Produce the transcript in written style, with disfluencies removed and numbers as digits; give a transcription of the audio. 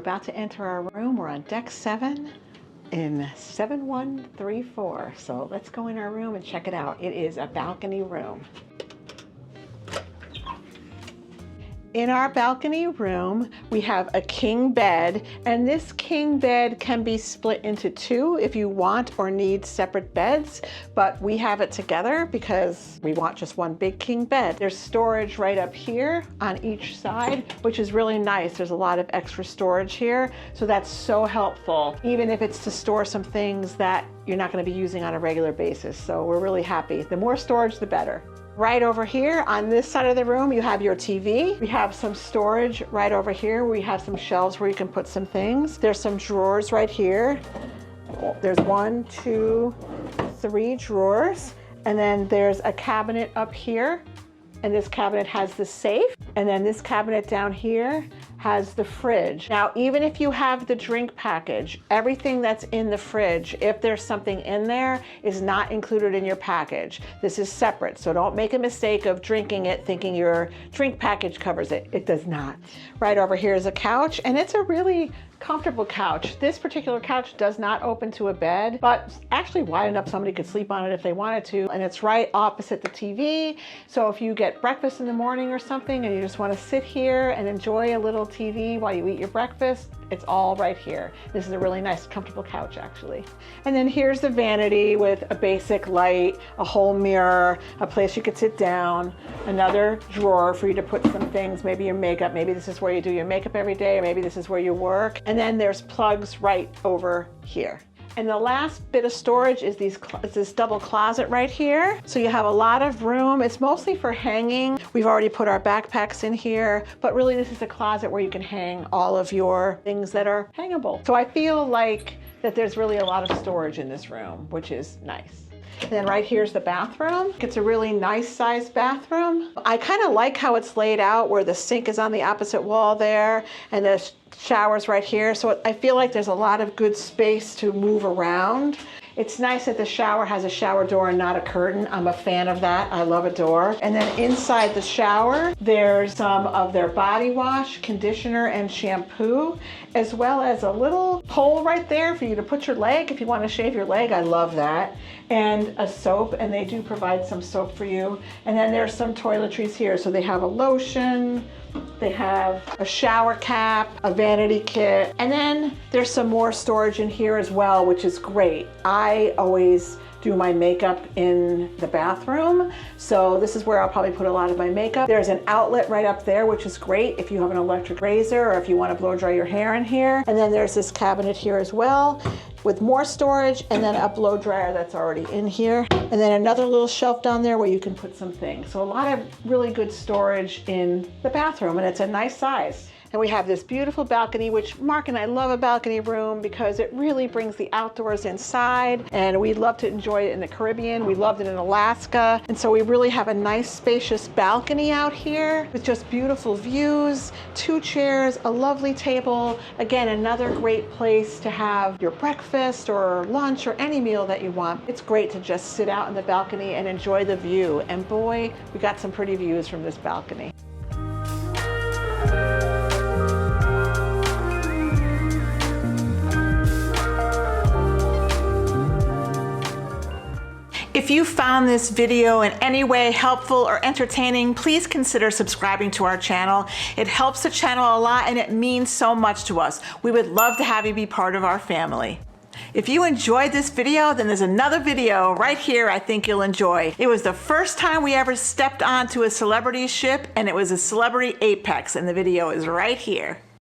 about to enter our room. We're on deck 7 in 7134. So let's go in our room and check it out. It is a balcony room. In our balcony room, we have a king bed, and this king bed can be split into two if you want or need separate beds, but we have it together because we want just one big king bed. There's storage right up here on each side, which is really nice. There's a lot of extra storage here, so that's so helpful, even if it's to store some things that you're not going to be using on a regular basis. So we're really happy. The more storage, the better. Right over here on this side of the room, you have your TV. We have some storage right over here. We have some shelves where you can put some things. There's some drawers right here. There's 1, 2, 3 drawers. And then there's a cabinet up here. And this cabinet has the safe. And then this cabinet down here has the fridge. Now, even if you have the drink package, everything that's in the fridge, if there's something in there, is not included in your package. This is separate, so don't make a mistake of drinking it thinking your drink package covers it. It does not. Right over here is a couch, and it's a really comfortable couch. This particular couch does not open to a bed, but actually wide enough somebody could sleep on it if they wanted to. And it's right opposite the TV. So if you get breakfast in the morning or something and you just want to sit here and enjoy a little TV while you eat your breakfast, it's all right here. This is a really nice, comfortable couch, actually. And then here's the vanity with a basic light, a whole mirror, a place you could sit down, another drawer for you to put some things, maybe your makeup, maybe this is where you do your makeup every day, or maybe this is where you work. And then there's plugs right over here. And the last bit of storage is this double closet right here. So you have a lot of room. It's mostly for hanging. We've already put our backpacks in here, but really this is a closet where you can hang all of your things that are hangable. So I feel like that there's really a lot of storage in this room, which is nice. And then right here's the bathroom. It's a really nice sized bathroom. I kind of like how it's laid out where the sink is on the opposite wall there and the shower's right here. So I feel like there's a lot of good space to move around. It's nice that the shower has a shower door and not a curtain. I'm a fan of that. I love a door. And then inside the shower, there's some of their body wash, conditioner, and shampoo, as well as a little hole right there for you to put your leg if you want to shave your leg. I love that. And a soap, and they do provide some soap for you. And then there's some toiletries here. So they have a lotion, they have a shower cap, a vanity kit, and then there's some more storage in here as well, which is great. I always do my makeup in the bathroom, so this is where I'll probably put a lot of my makeup. There's an outlet right up there, which is great if you have an electric razor or if you want to blow dry your hair in here. And then there's this cabinet here as well with more storage, and then a blow dryer that's already in here. And then another little shelf down there where you can put some things. So a lot of really good storage in the bathroom, and it's a nice size. And we have this beautiful balcony, which Mark and I love a balcony room because it really brings the outdoors inside, and we love to enjoy it in the Caribbean. We loved it in Alaska. And so we really have a nice spacious balcony out here with just beautiful views, 2 chairs, a lovely table. Again, another great place to have your breakfast or lunch or any meal that you want. It's great to just sit out in the balcony and enjoy the view. And boy, we got some pretty views from this balcony. If you found this video in any way helpful or entertaining, please consider subscribing to our channel. It helps the channel a lot and it means so much to us. We would love to have you be part of our family. If you enjoyed this video, then there's another video right here I think you'll enjoy. It was the first time we ever stepped onto a celebrity ship, and it was a celebrity apex, and the video is right here.